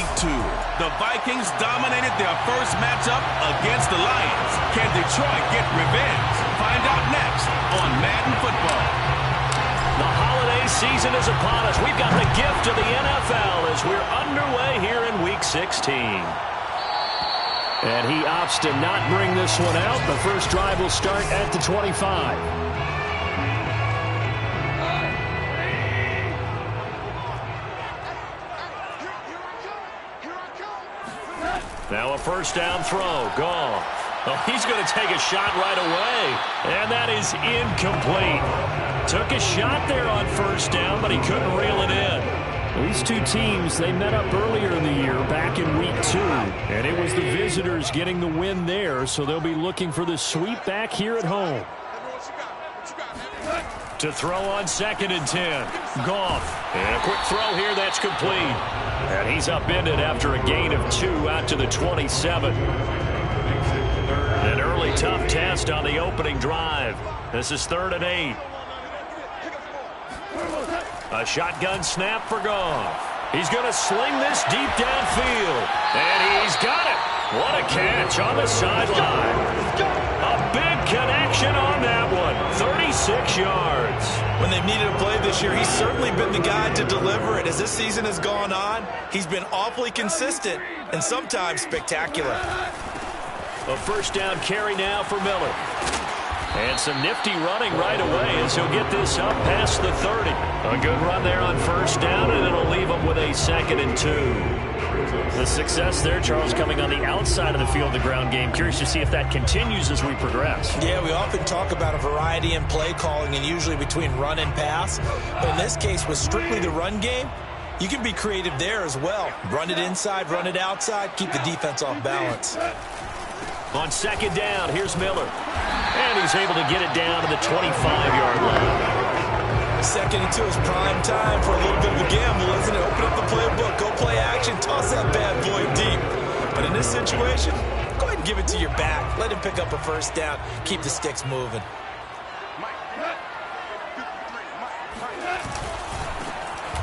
Week 2. The Vikings dominated their first matchup against the Lions. Can Detroit get revenge? Find out next on Madden Football. The holiday season is upon us. We've got the gift of the NFL as we're underway here in Week 16. And he opts to not bring this one out. The first drive will start at the 25. Now a first down throw. Gone. Oh, he's going to take a shot right away. And that is incomplete. Took a shot there on first down, but he couldn't reel it in. These two teams, they met up earlier in the year, back in Week 2. And it was the visitors getting the win there, so they'll be looking for the sweep back here at home. To throw on 2nd and 10. Goff. And a quick throw here that's complete. And he's upended after a gain of 2 out to the 27. An early tough test on the opening drive. This is 3rd and 8. A shotgun snap for Goff. He's going to sling this deep downfield. And he's got it. What a catch on the sideline. A big connection on that one. 36 yards. When they've needed a play this year, he's certainly been the guy to deliver it. As this season has gone on, he's been awfully consistent and sometimes spectacular. A first down carry now for Miller. And some nifty running right away as he'll get this up past the 30. A good run there on first down, and it'll leave him with a 2nd and 2. The success there, Charles, coming on the outside of the field, the ground game. Curious to see if that continues as we progress. Yeah, we often talk about a variety in play calling and usually between run and pass. But in this case, with strictly the run game, you can be creative there as well. Run it inside, run it outside, keep the defense off balance. On 2nd down, here's Miller. And he's able to get it down to the 25-yard line. 2nd and 2 is prime time for a little bit of a gamble, isn't it? Open up the playbook, go play action, toss that bad boy deep. But in this situation, go ahead and give it to your back. Let him pick up a first down. Keep the sticks moving.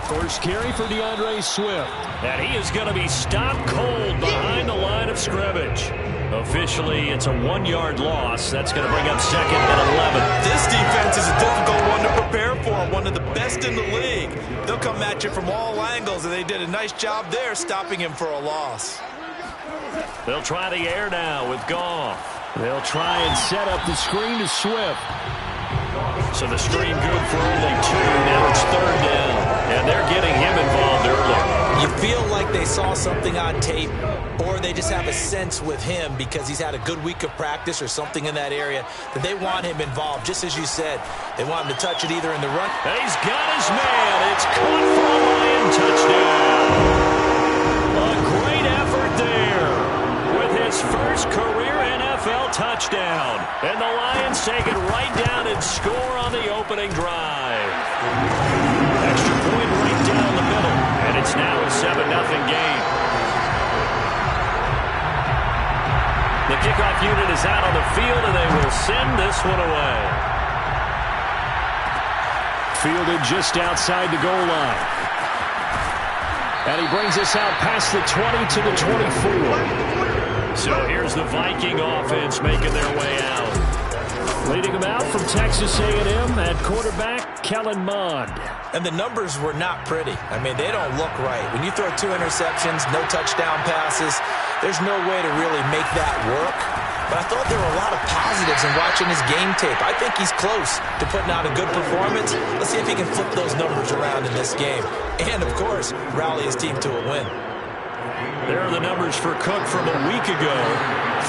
First carry for DeAndre Swift. And he is going to be stopped cold behind the line of scrimmage. Officially, it's a 1-yard loss. That's going to bring up 2nd and 11. This defense is a difficult one to prepare for. One of the best in the league. They'll come at you from all angles, and they did a nice job there stopping him for a loss. They'll try the air now with Goff. They'll try and set up the screen to Swift. So the screen good for only 2. Now it's 3rd down. And they're getting him involved early. You feel like they saw something on tape, or they just have a sense with him because he's had a good week of practice or something in that area that they want him involved. Just as you said, they want him to touch it either in the run. He's got his man. It's caught for a Lion touchdown. A great effort there with his first career NFL touchdown. And the Lions take it right down and score on the opening drive. Extra point right down the middle. And it's now a 7-0 game. The kickoff unit is out on the field, and they will send this one away. Fielded just outside the goal line. And he brings us out past the 20 to the 24. So here's the Viking offense making their way out. Leading them out from Texas A&M at quarterback, Kellen Mond. And the numbers were not pretty. I mean, they don't look right. When you throw 2 interceptions, no touchdown passes, there's no way to really make that work. But I thought there were a lot of positives in watching his game tape. I think he's close to putting out a good performance. Let's see if he can flip those numbers around in this game. And, of course, rally his team to a win. There are the numbers for Cook from a week ago.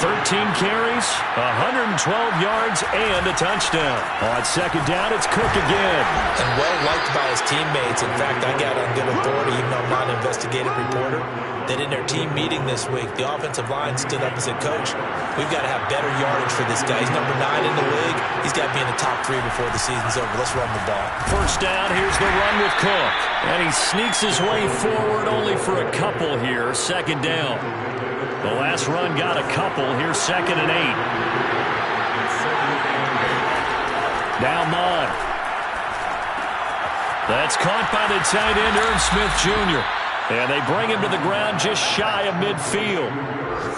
13 carries, 112 yards, and a touchdown. On 2nd down, it's Cook again. And well-liked by his teammates. In fact, I got on good authority, even though I'm not an investigative reporter, that in their team meeting this week, the offensive line stood up and said, Coach, we've got to have better yardage for this guy. He's number 9 in the league. He's got to be in the top 3 before the season's over. Let's run the ball. First down, here's the run with Cook. And he sneaks his way forward only for a couple here. 2nd down. The last run got a couple. Here's 2nd and 8. Now Mond. That's caught by the tight end, Irv Smith Jr. And they bring him to the ground just shy of midfield.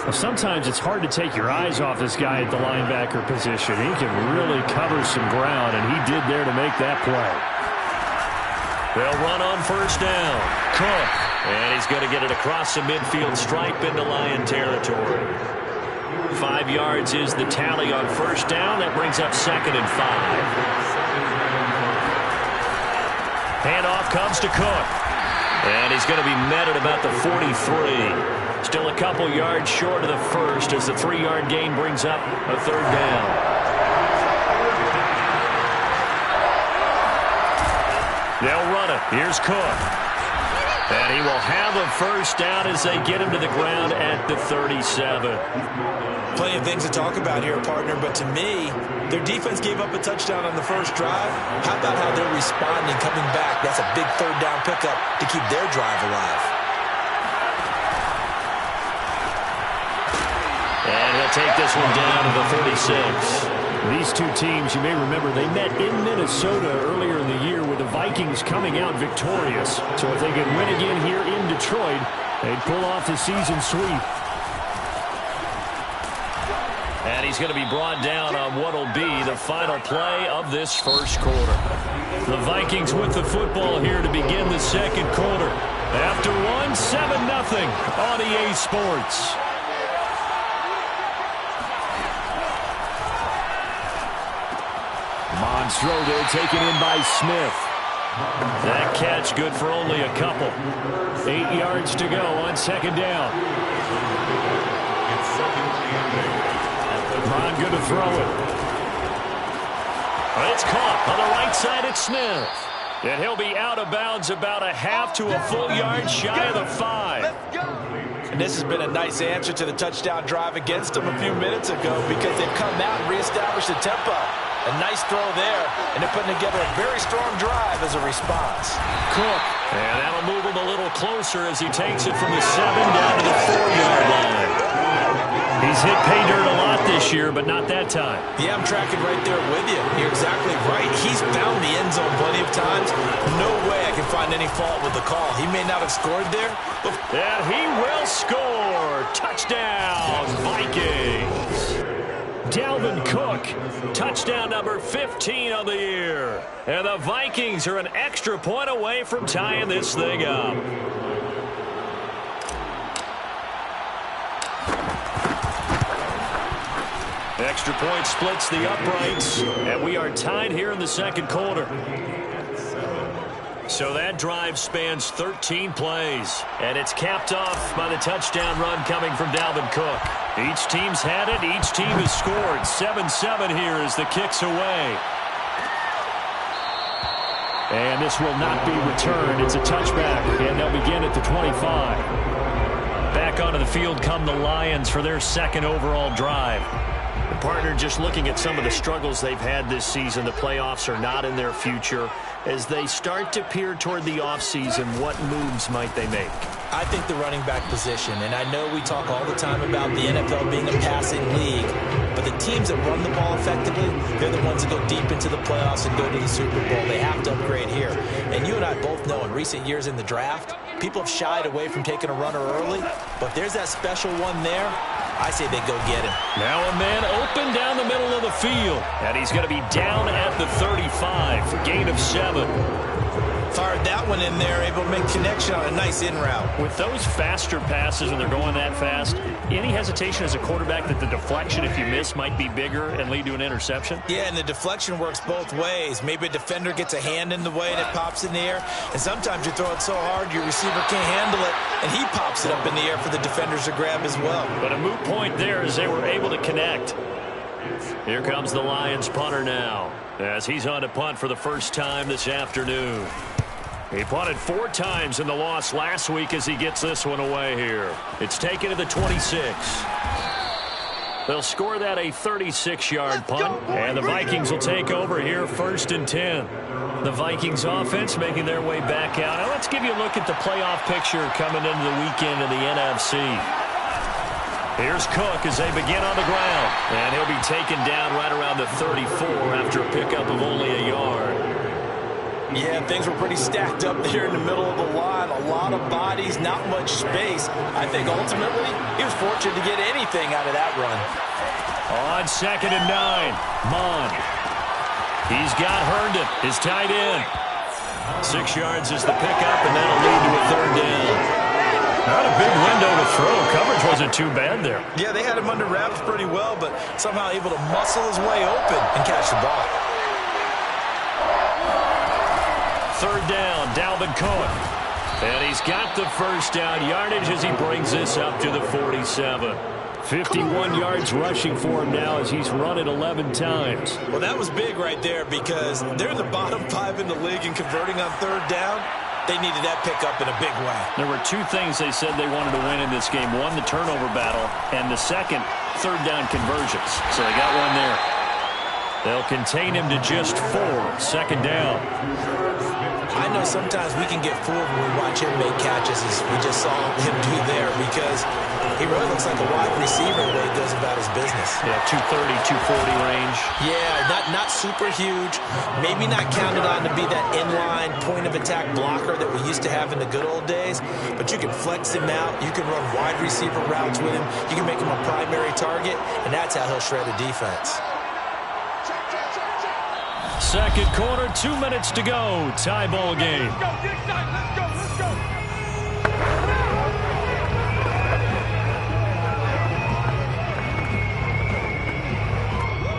Well, sometimes it's hard to take your eyes off this guy at the linebacker position. He can really cover some ground, and he did there to make that play. They'll run on first down. Cook. And he's going to get it across the midfield stripe into Lion territory. 5 yards is the tally on first down. That brings up 2nd and 5. Handoff comes to Cook. And he's going to be met at about the 43. Still a couple yards short of the first as the 3-yard gain brings up a 3rd down. They'll run it. Here's Cook. And he will have a first down as they get him to the ground at the 37. Plenty of things to talk about here, partner, but to me, their defense gave up a touchdown on the first drive. How about how they're responding, coming back? That's a big 3rd down pickup to keep their drive alive. And he'll take this one down to the 36. These two teams, you may remember, they met in Minnesota earlier in the year with the Vikings coming out victorious. So if they could win again here in Detroit, they'd pull off the season sweep. And he's going to be brought down on what will be the final play of this first quarter. The Vikings with the football here to begin the second quarter. After one, 7-0 on EA Sports. Monstro taken in by Smith. That catch good for only a couple. 8 yards to go on 2nd down. Mon good to throw it. It's caught on the right side. It's Smith. And he'll be out of bounds about a half to a full yard shy of the 5. And this has been a nice answer to the touchdown drive against them a few minutes ago because they've come out and reestablished the tempo. A nice throw there, and they're putting together a very strong drive as a response. Cook, and that'll move him a little closer as he takes it from the 7 down to the 4-yard line. He's hit pay dirt a lot this year, but not that time. Yeah, I'm tracking right there with you. You're exactly right. He's found the end zone plenty of times. No way I can find any fault with the call. He may not have scored there, but... And he will score. Touchdown, Vikings. Dalvin Cook, touchdown number 15 of the year. And the Vikings are an extra point away from tying this thing up. Extra point splits the uprights, and we are tied here in the second quarter. So that drive spans 13 plays, and it's capped off by the touchdown run coming from Dalvin Cook. Each team's had it. Each team has scored. 7-7 here as the kick's away. And this will not be returned. It's a touchback, and they'll begin at the 25. Back onto the field come the Lions for their second overall drive. The partner, just looking at some of the struggles they've had this season, the playoffs are not in their future. As they start to peer toward the offseason, what moves might they make? I think the running back position, and I know we talk all the time about the NFL being a passing league, but the teams that run the ball effectively, they're the ones that go deep into the playoffs and go to the Super Bowl. They have to upgrade here. And you and I both know in recent years in the draft, people have shied away from taking a runner early, but there's that special one there. I say they go get him. Now a man open down the middle of the field. And he's going to be down at the 35 for gain of 7. Fired that one in there, able to make connection on a nice in route. With those faster passes when they're going that fast, any hesitation as a quarterback that the deflection, if you miss, might be bigger and lead to an interception? Yeah, and the deflection works both ways. Maybe a defender gets a hand in the way and it pops in the air. And sometimes you throw it so hard your receiver can't handle it, and he pops it up in the air for the defenders to grab as well. But a moot point there as they were able to connect. Here comes the Lions punter now, as he's on to punt for the first time this afternoon. He punted 4 times in the loss last week as he gets this one away here. It's taken to the 26. They'll score that a 36-yard punt, and the Vikings will take over here 1st and 10. The Vikings offense making their way back out. Now let's give you a look at the playoff picture coming into the weekend in the NFC. Here's Cook as they begin on the ground, and he'll be taken down right around the 34 after a pickup of only a yard. Yeah, things were pretty stacked up there in the middle of the line. A lot of bodies, not much space. I think ultimately he was fortunate to get anything out of that run. On 2nd and 9, Mon. He's got Herndon, his tight end. 6 yards is the pickup, and that'll lead to a 3rd down. Not a big window to throw. Coverage wasn't too bad there. Yeah, they had him under wraps pretty well, but somehow able to muscle his way open and catch the ball. 3rd down, Dalvin Cohen. And he's got the 1st down yardage as he brings this up to the 47. 51 yards rushing for him now as he's run it 11 times. Well, that was big right there because they're in the bottom 5 in the league in converting on 3rd down. They needed that pickup in a big way. There were 2 things they said they wanted to win in this game. One, the turnover battle, and the second, 3rd down conversions. So they got one there. They'll contain him to just 4. 2nd down. I know sometimes we can get fooled when we watch him make catches, as we just saw him do there, because he really looks like a wide receiver the way he goes about his business. Yeah, 230, 240 range. Yeah, not super huge. Maybe not counted on to be that inline point-of-attack blocker that we used to have in the good old days, but you can flex him out. You can run wide receiver routes with him. You can make him a primary target, and that's how he'll shred a defense. 2nd quarter, 2 minutes to go. Tie ball game. Let's go.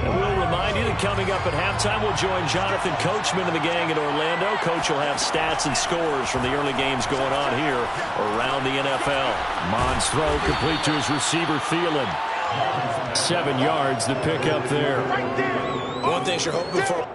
And we'll remind you that coming up at halftime, we'll join Jonathan Coachman and the gang in Orlando. Coach will have stats and scores from the early games going on here around the NFL. Mon's throw complete to his receiver, Thielen. 7 yards, the pickup there. One thing you're hoping for.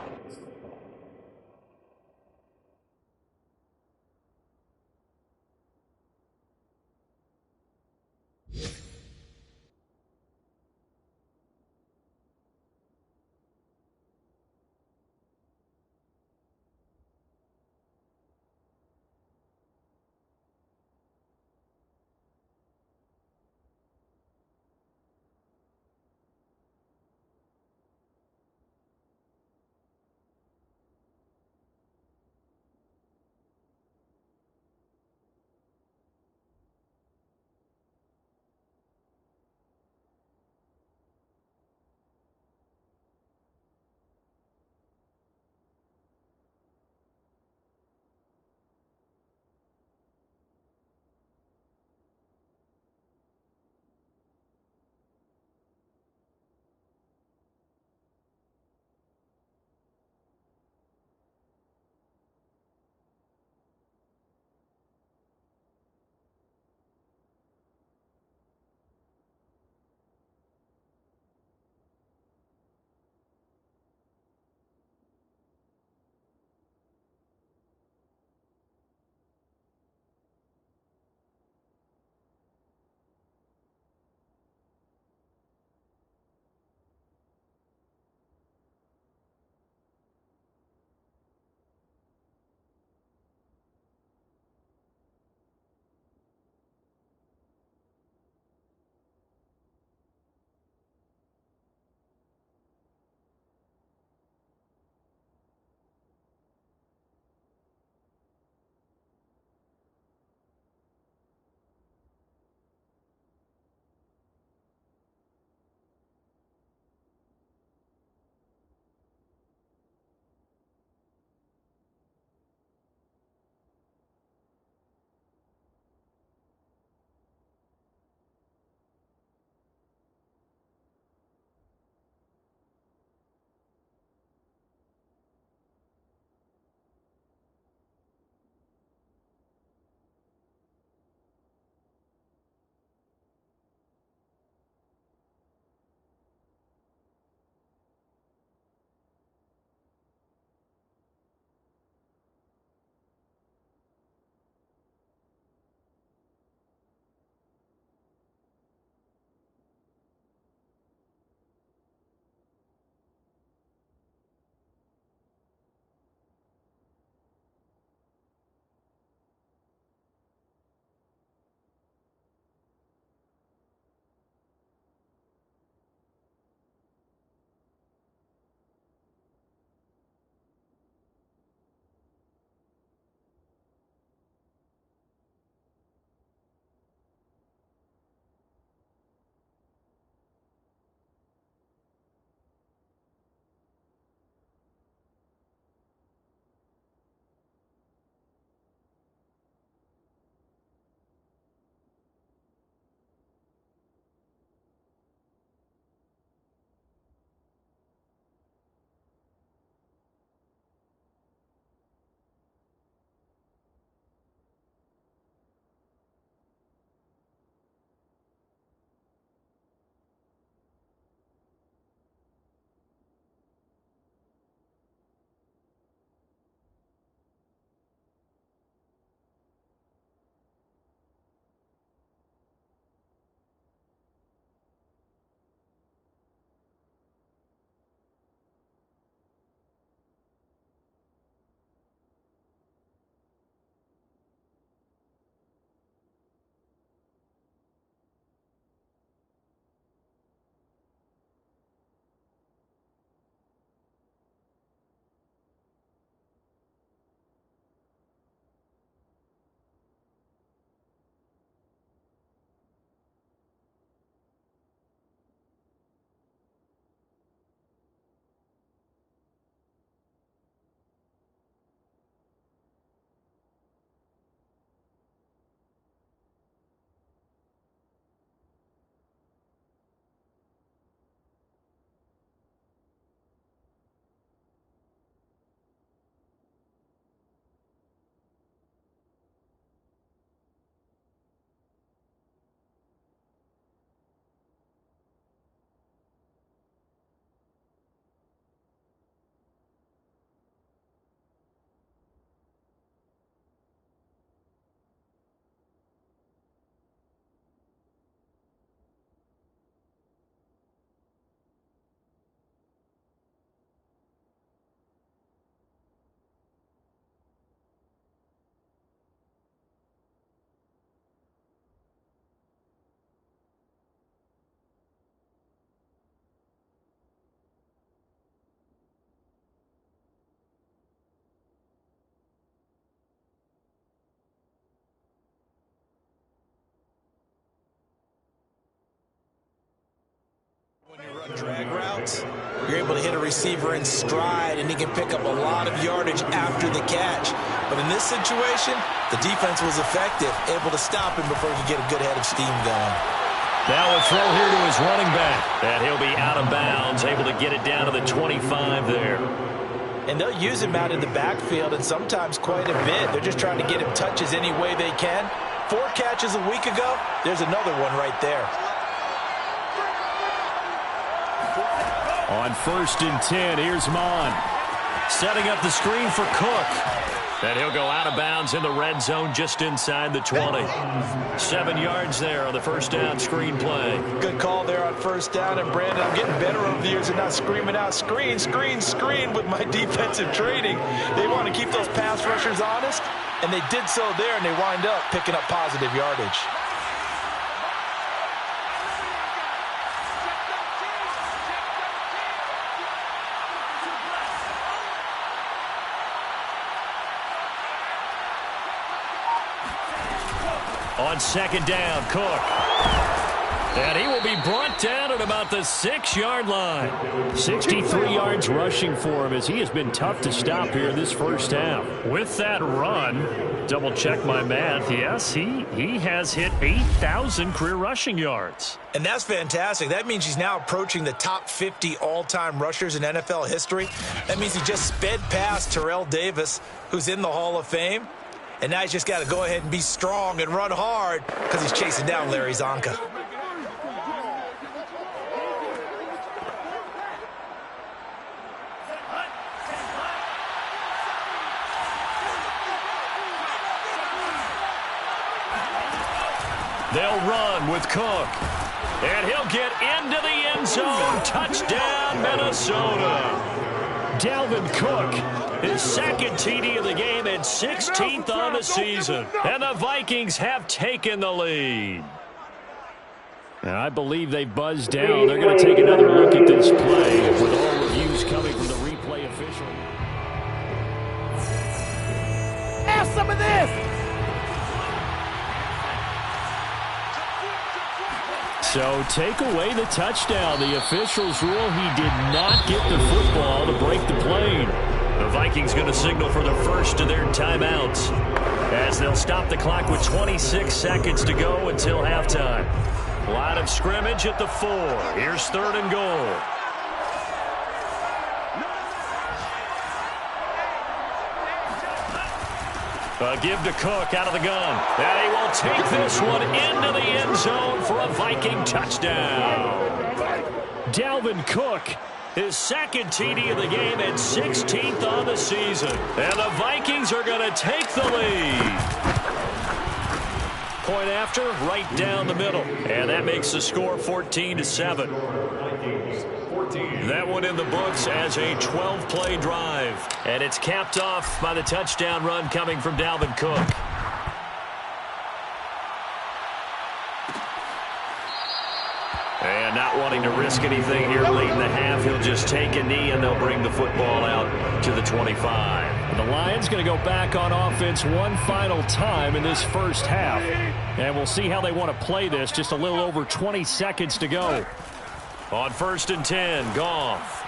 Drag routes, you're able to hit a receiver in stride, and he can pick up a lot of yardage after the catch. But in this situation, the defense was effective, able to stop him before he could get a good head of steam going. Now a throw here to his running back. And he'll be out of bounds, able to get it down to the 25 there. And they'll use him out in the backfield, and sometimes quite a bit. They're just trying to get him touches any way they can. 4 catches a week ago, there's another one right there. On 1st and 10, here's Mon. Setting up the screen for Cook. And he'll go out of bounds in the red zone just inside the 20. 7 yards there on the first down screen play. Good call there on first down. And, Brandon, I'm getting better over the years and not screaming out, screen, screen, screen with my defensive training. They want to keep those pass rushers honest, and they did so there, and they wind up picking up positive yardage. On 2nd down, Cook. And he will be brought down at about the 6-yard line. 63 yards rushing for him as he has been tough to stop here in this first half. With that run, double-check my math, yes, he has hit 8,000 career rushing yards. And that's fantastic. That means he's now approaching the top 50 all-time rushers in NFL history. That means he just sped past Terrell Davis, who's in the Hall of Fame. And now he's just got to go ahead and be strong and run hard because he's chasing down Larry Zonka. They'll run with Cook. And he'll get into the end zone. Touchdown, Minnesota. Dalvin Cook, his 2nd TD of the game and 16th on the season. And the Vikings have taken the lead. And I believe they buzzed down. They're going to take another look at this play with all reviews coming from the replay official. Have some of this. So take away the touchdown. The officials rule he did not get the football to break the plane. The Vikings going to signal for the first of their timeouts as they'll stop the clock with 26 seconds to go until halftime. Line of scrimmage at the 4. Here's 3rd and goal. Give to Cook out of the gun. And he will take this one into the end zone for a Viking touchdown. Dalvin Cook, his 2nd TD of the game and 16th on the season. And the Vikings are going to take the lead. Point after, right down the middle. And that makes the score 14-7. That one in the books as a 12-play drive. And it's capped off by the touchdown run coming from Dalvin Cook. And not wanting to risk anything here late in the half, he'll just take a knee and they'll bring the football out to the 25. The Lions going to go back on offense one final time in this first half. And we'll see how they want to play this. Just a little over 20 seconds to go. On 1st and 10, Goff.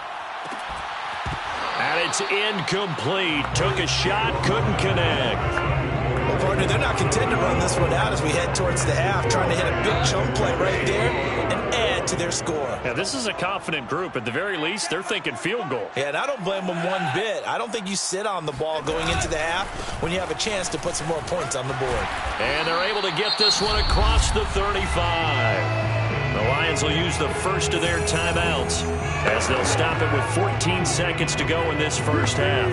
And it's incomplete. Took a shot, couldn't connect. Well, partner, they're not content to run this one out as we head towards the half, trying to hit a big chunk play right there and add to their score. Yeah, this is a confident group. At the very least, they're thinking field goal. Yeah, and I don't blame them one bit. I don't think you sit on the ball going into the half when you have a chance to put some more points on the board. And they're able to get this one across the 35. The Lions will use the first of their timeouts as they'll stop it with 14 seconds to go in this first half.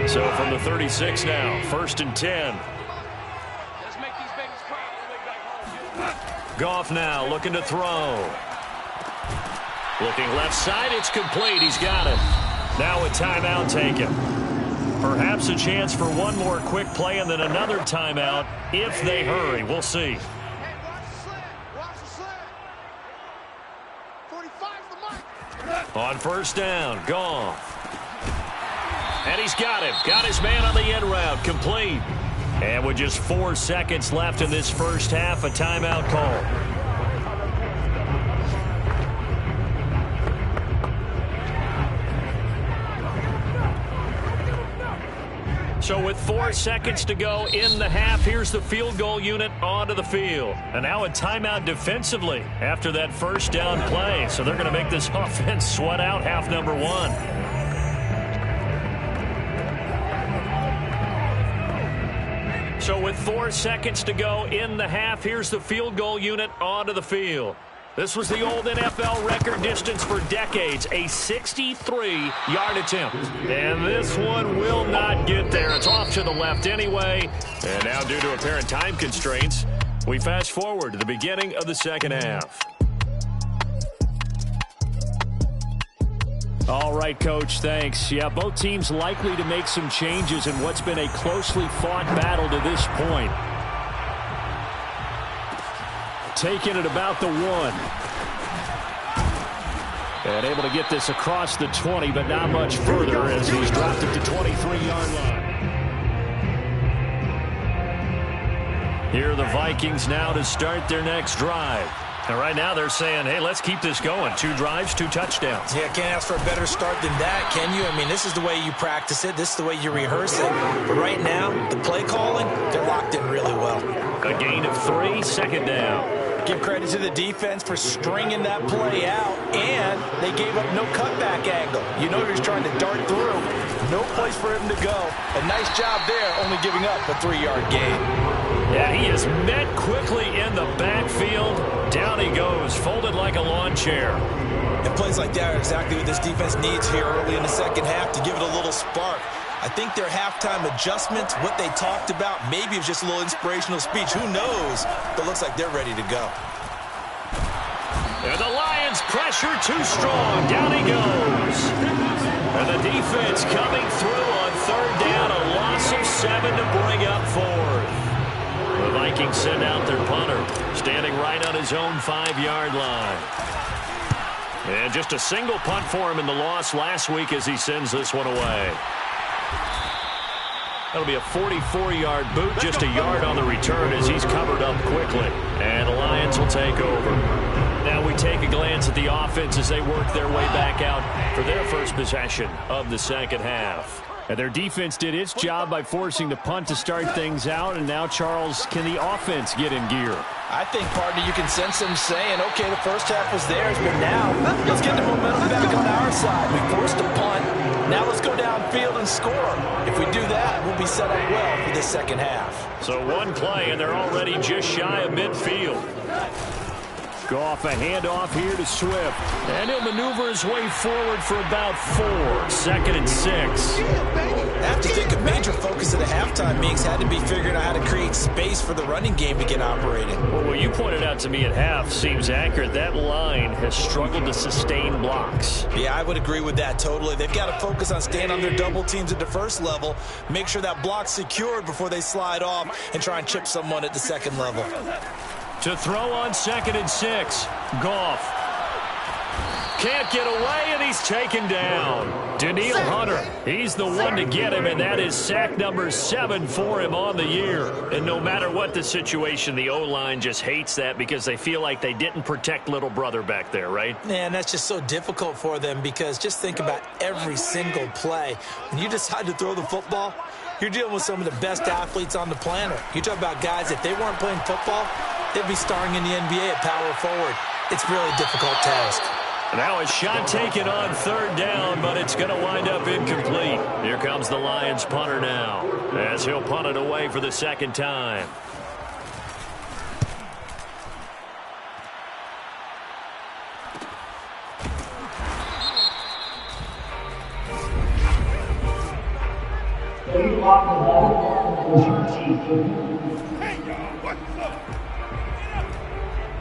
So from the 36 now, 1st and 10. Let's make these babies proud. Goff now looking to throw. Looking left side, it's complete. He's got it. Now a timeout taken. Perhaps a chance for one more quick play and then another timeout if they hurry. We'll see. Hey, watch the slant. Watch the slant. 45's the mark. On 1st down, Goff. And he's got him. Got his man on the end route. Complete. And with just 4 seconds left in this first half, a timeout call. So with 4 seconds to go in the half, here's the field goal unit onto the field. And now a timeout defensively after that first down play. So they're going to make this offense sweat out half number 1. So with 4 seconds to go in the half, here's the field goal unit onto the field. This was the old NFL record distance for decades, a 63-yard attempt. And this one will not get there. It's off to the left anyway. And now due to apparent time constraints, we fast forward to the beginning of the second half. All right, Coach, thanks. Yeah, both teams likely to make some changes in what's been a closely fought battle to this point. Taking it about the 1. And able to get this across the 20, but not much further as he's dropped it to 23-yard line. Here are the Vikings now to start their next drive. And right now they're saying, hey, let's keep this going. 2 drives, 2 touchdowns. Yeah, can't ask for a better start than that, can you? I mean, this is the way you practice it. This is the way you rehearse it. But right now, the play calling, they're locked in really well. A gain of 3, second down. Give credit to the defense for stringing that play out, and they gave up no cutback angle. You know he's trying to dart through. No place for him to go. A nice job there, only giving up a 3-yard gain. Yeah, he is met quickly in the backfield. Down he goes, folded like a lawn chair. And plays like that are exactly what this defense needs here early in the second half to give it a little spark. I think their halftime adjustments, what they talked about, maybe it was just a little inspirational speech. Who knows? But it looks like they're ready to go. And the Lions pressure too strong. Down he goes. And the defense coming through on third down. A loss of 7 to bring up 4th. The Vikings send out their punter, standing right on his own 5-yard line. And just a single punt for him in the loss last week as he sends this one away. That'll be a 44-yard boot, just a yard on the return as he's covered up quickly. And the Lions will take over. Now we take a glance at the offense as they work their way back out for their first possession of the second half. And their defense did its job by forcing the punt to start things out. And now, Charles, can the offense get in gear? I think, partner, you can sense them saying, okay, the first half was theirs, but now let's get the momentum back on our side. We forced a punt. Now let's go downfield and score. If we do that, we'll be set up well for this second half. So one play, and they're already just shy of midfield. Goff, a handoff here to Swift. And he'll maneuver his way forward for about 4. 2nd and 6. I have to think a major focus of the halftime meetings had to be figuring out how to create space for the running game to get operating. Well, what you pointed out to me at half seems accurate. That line has struggled to sustain blocks. Yeah, I would agree with that totally. They've got to focus on staying on their double teams at the first level, make sure that block's secured before they slide off and try and chip someone at the second level. To throw on 2nd and 6. Goff. Can't get away, and he's taken down. Daniil Hunter, he's the one to get him, and that is sack number 7 for him on the year. And no matter what the situation, the O-line just hates that because they feel like they didn't protect little brother back there, right? Man, that's just so difficult for them because just think about every single play. When you decide to throw the football, you're dealing with some of the best athletes on the planet. You talk about guys, if they weren't playing football, they'd be starring in the NBA at power forward. It's really a difficult task. Now a shot taken on third down, but it's going to wind up incomplete. Here comes the Lions punter now, as he'll punt it away for the second time.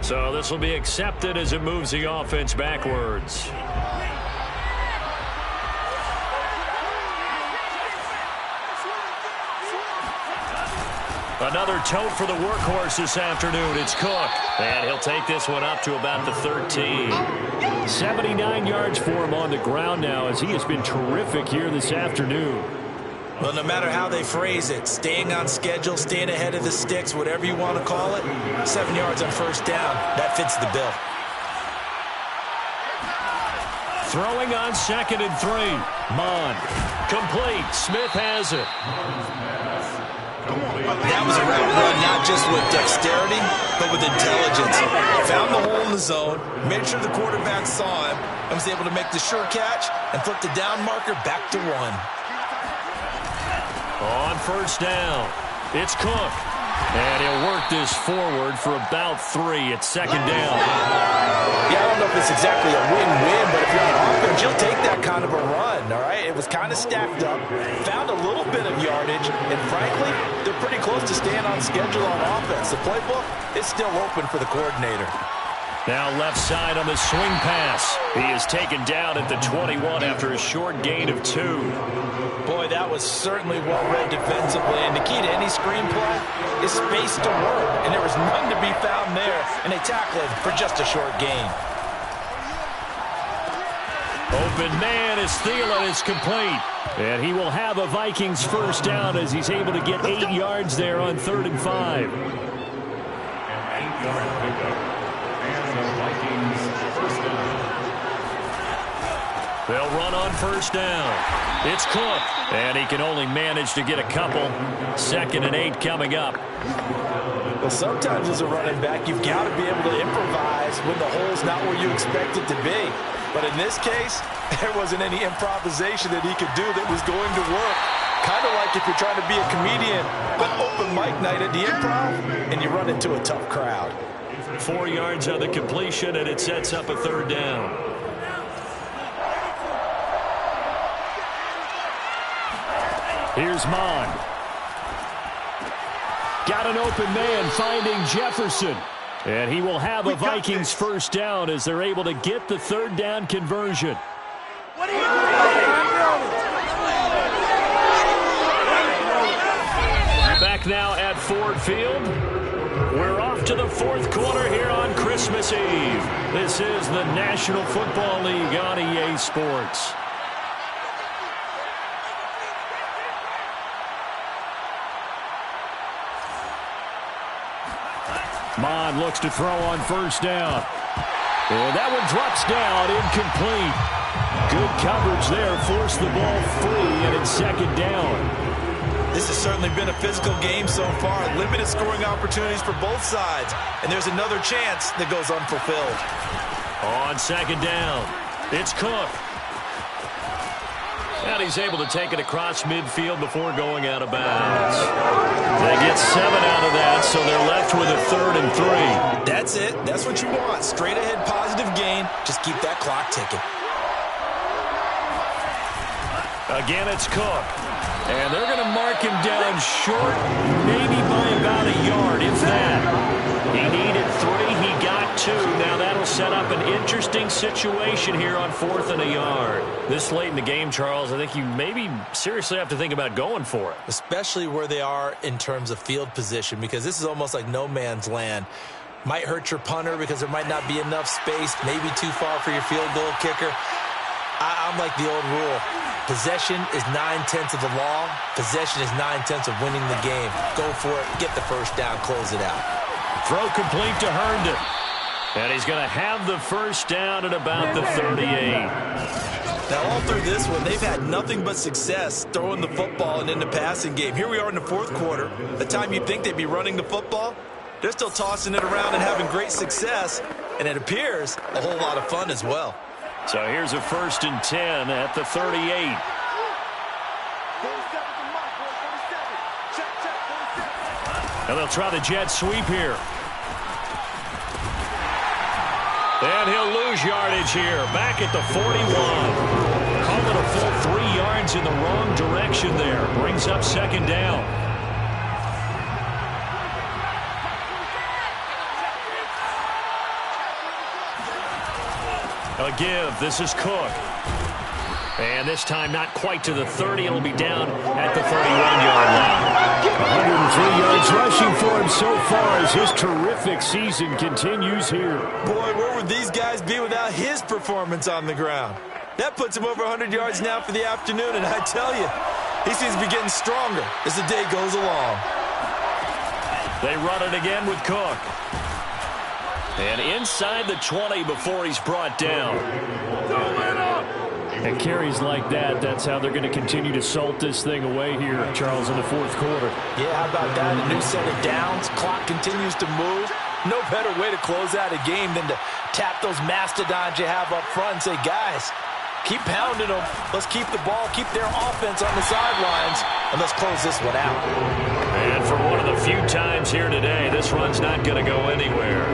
So this will be accepted as it moves the offense backwards. Another tote for the workhorse this afternoon. It's Cook. And he'll take this one up to about the 13. 79 yards for him on the ground now as he has been terrific here this afternoon. Well, no matter how they phrase it, staying on schedule, staying ahead of the sticks, whatever you want to call it, 7 yards on first down, that fits the bill. Throwing on 2nd and 3. Mond. Complete. Smith has it. That was a route run, not just with dexterity, but with intelligence. Found the hole in the zone, made sure the quarterback saw him, and was able to make the sure catch and flip the down marker back to 1. On first down, it's Cook. And he'll work this forward for about 3 at 2nd down. Yeah, I don't know if it's exactly a win-win, but if you're on offense, you'll take that kind of a run, all right? It was kind of stacked up, found a little bit of yardage, and frankly, they're pretty close to staying on schedule on offense. The playbook is still open for the coordinator. Now left side on the swing pass. He is taken down at the 21 after a short gain of 2. Boy, that was certainly well-read defensively, and the key to any screenplay is space to work, and there was none to be found there, and they tackled him for just a short gain. Open man as Thielen is complete, and he will have a Vikings first down as he's able to get 8 yards there on 3rd and 5. They'll run on first down. It's Cook, and he can only manage to get a couple. 2nd and 8 coming up. Well, sometimes as a running back, you've got to be able to improvise when the hole's not where you expect it to be. But in this case, there wasn't any improvisation that he could do that was going to work. Kind of like if you're trying to be a comedian on open mic night at the Improv, and you run into a tough crowd. 4 yards on the completion, and it sets up a 3rd down. Here's Mond. Got an open man finding Jefferson. And he will have a Vikings first down as they're able to get the 3rd down conversion. What are you doing? Back now at Ford Field. We're off to the 4th quarter here on Christmas Eve. This is the National Football League on EA Sports. Mond looks to throw on first down. And that one drops down, incomplete. Good coverage there, forced the ball free, and it's 2nd down. This has certainly been a physical game so far. Limited scoring opportunities for both sides. And there's another chance that goes unfulfilled. On 2nd down, it's Cook. And he's able to take it across midfield before going out of bounds. They get 7 out of that, so they're left with a 3rd and 3. That's it. That's what you want. Straight ahead positive gain. Just keep that clock ticking. Again, it's Cook. And they're going to mark him down short, maybe by about a yard, if that. He needed 3. He got 2. Now that'll set up an interesting situation here on 4th and a yard. This late in the game, Charles, I think you maybe seriously have to think about going for it. Especially where they are in terms of field position, because this is almost like no man's land. Might hurt your punter because there might not be enough space, maybe too far for your field goal kicker. I'm like the old rule. Possession is 9/10 of the law. Possession is 9/10 of winning the game. Go for it. Get the first down. Close it out. Throw complete to Herndon. And he's going to have the first down at about the 38. Now, all through this one, they've had nothing but success throwing the football and in the passing game. Here we are in the 4th quarter. The time you'd think they'd be running the football, they're still tossing it around and having great success. And it appears a whole lot of fun as well. So here's a 1st and 10 at the 38. And they'll try the jet sweep here. And he'll lose yardage here. Back at the 41. Call it a full 3 yards in the wrong direction there. Brings up 2nd down. A give. This is Cook. And this time not quite to the 30. It'll be down at the 31-yard line. 103 yards rushing for him so far as his terrific season continues here. Boy, where would these guys be without his performance on the ground? That puts him over 100 yards now for the afternoon, and I tell you, He seems to be getting stronger as the day goes along. They run it again with Cook. And inside the 20 before he's brought down. And carries like that, that's how they're going to continue to salt this thing away here, Charles, in the fourth quarter. Yeah, how about that? A new set of downs. Clock continues to move. No better way to close out a game than to tap those mastodons you have up front and say, guys, keep pounding them. Let's keep the ball, keep their offense on the sidelines, and let's close this one out. And for one of the few times here today, this run's not going to go anywhere.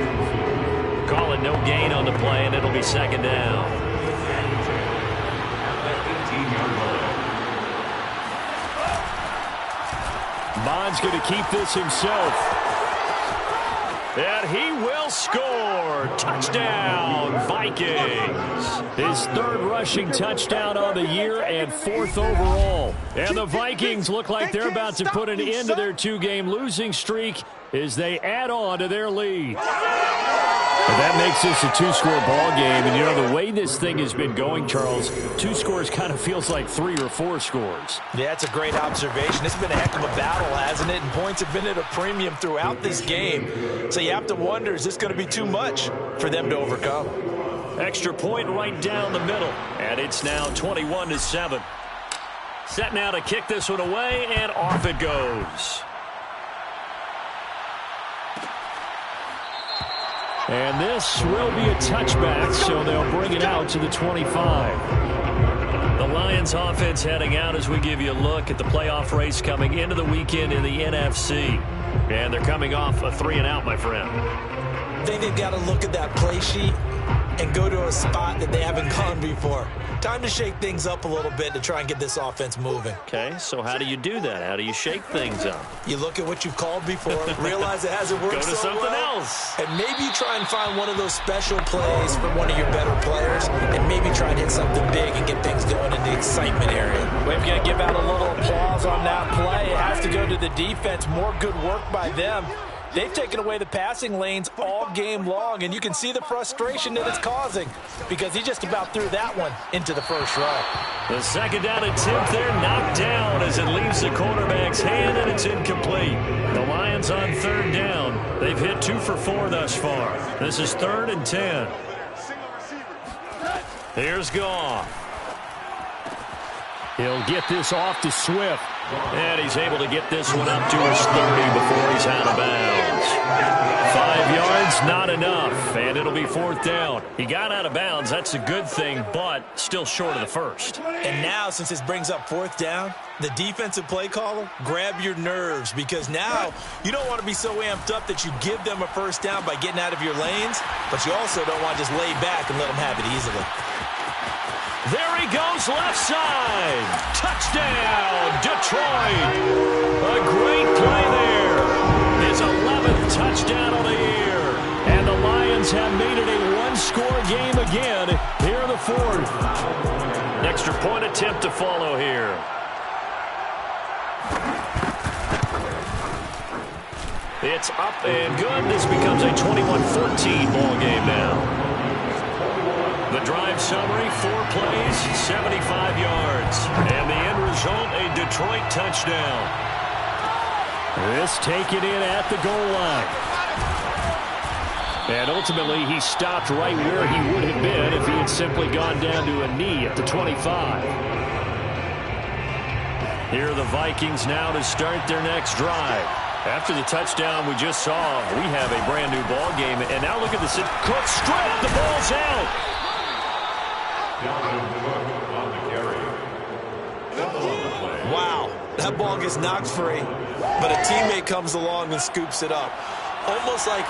Call it no gain on the play, and it'll be second down. Bond's going to keep this himself. And he will score. Touchdown, Vikings. His third rushing touchdown on the year and fourth overall. And the Vikings look like they're about to put an end to their two-game losing streak as they add on to their lead. And that makes this a two-score ball game. And, you know, the way this thing has been going, Charles, two scores kind of feels like 3 or 4 scores. Yeah, that's a great observation. It's been a heck of a battle, hasn't it? And points have been at a premium throughout this game. So you have to wonder, is this going to be too much for them to overcome? Extra point right down the middle. And it's now 21-7. Set now to kick this one away, and off it goes. And this will be a touchback, so they'll bring it out to the 25. The Lions offense heading out as we give you a look at the playoff race coming into the weekend in the NFC. And they're coming off a 3-and-out, my friend. I think they've got to look at that play sheet and go to a spot that they haven't gone before. Time to shake things up a little bit to try and get this offense moving. Okay, so how do you do that? How do you shake things up? You look at what you've called before, realize it hasn't worked so well. Go to something else. And maybe you try and find one of those special plays from one of your better players, and maybe try and hit something big and get things going in the excitement area. We're going to give out a little applause on that play. It has to go to the defense. More good work by them. They've taken away the passing lanes all game long, and you can see the frustration that it's causing because he just about threw that one into the first row. The second down attempt there knocked down as it leaves the quarterback's hand, and it's incomplete. The Lions on third down. They've hit 2 for 4 thus far. This is 3rd and 10. Here's Goff. He'll get this off to Swift. And he's able to get this one up to his 30 before he's out of bounds. 5 yards, not enough, and it'll be 4th down. He got out of bounds. That's a good thing, but still short of the first. And now, since this brings up 4th down, the defensive play caller, grab your nerves, because now you don't want to be so amped up that you give them a first down by getting out of your lanes, but you also don't want to just lay back and let them have it easily. There he goes, left side. Touchdown, Detroit. A great play there. His 11th touchdown of the year. And the Lions have made it a one-score game again here in the 4th. Extra point attempt to follow here. It's up and good. This becomes a 21-14 ball game now. The drive summary, 4 plays, 75 yards. And the end result, a Detroit touchdown. This taken in at the goal line. And ultimately, he stopped right where he would have been if he had simply gone down to a knee at the 25. Here are the Vikings now to start their next drive. After the touchdown we just saw, we have a brand new ball game. And now look at this. Cook strip, the ball's out. Wow, that ball gets knocked free, but a teammate comes along and scoops it up. It's almost like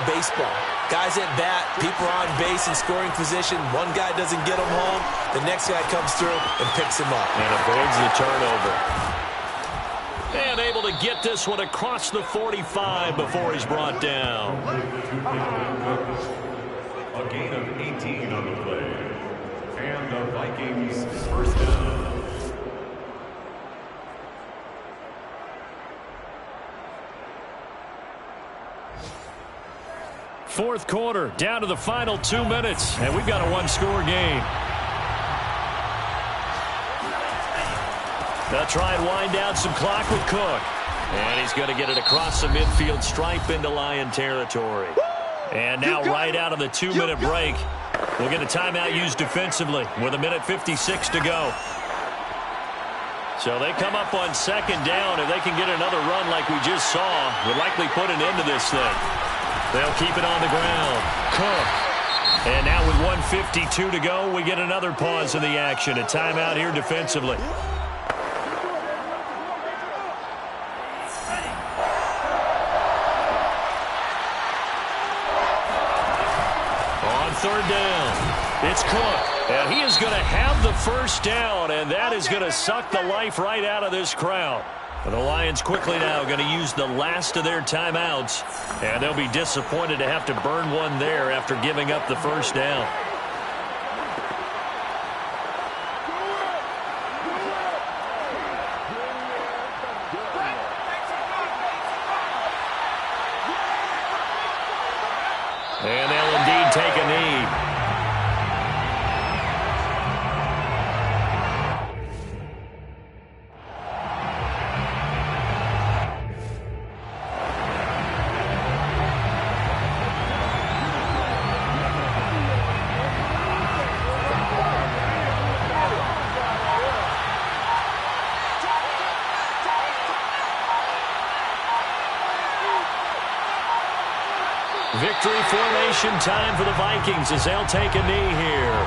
baseball. Guys at bat, people are on base in scoring position. One guy doesn't get him home. The next guy comes through and picks him up. And avoids the turnover. And able to get this one across the 45 before he's brought down. A gain of 18 on the play. And the Vikings first down. Fourth quarter, down to the final 2 minutes, and we've got a one-score game. They'll try and wind down some clock with Cook. And he's going to get it across the midfield stripe into Lion territory. And now right out of the 2-minute break, we'll get a timeout used defensively with 1:56 to go. So they come up on second down. If they can get another run like we just saw, would likely put an end to this thing. They'll keep it on the ground. Cook. And now with 1:52 to go, we get another pause in the action. A timeout here defensively. On third down, it's Cook. And he is going to have the first down, and that is going to suck the life right out of this crowd. And the Lions quickly now going to use the last of their timeouts, and they'll be disappointed to have to burn one there after giving up the first down. And they'll indeed take a knee. Victory formation time for the Vikings as they'll take a knee here.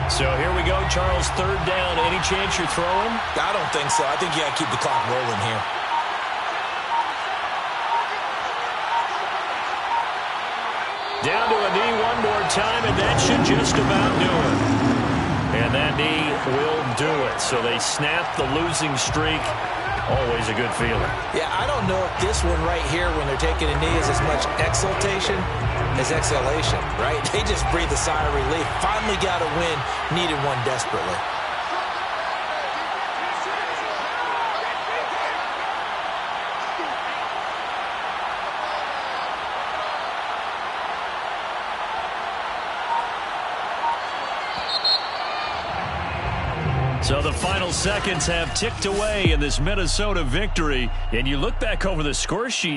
So here we go, Charles, third down. Any chance you're throwing? I don't think so. I think you got to keep the clock rolling here. Down to a knee one more time, and that should just about do it. And that knee will do it. So they snap the losing streak. Always a good feeling. Yeah, I don't know if this one right here, when they're taking a knee, is as much exultation as exhalation, right? They just breathe a sigh of relief. Finally got a win. Needed one desperately. So the final seconds have ticked away in this Minnesota victory. And you look back over the score sheet.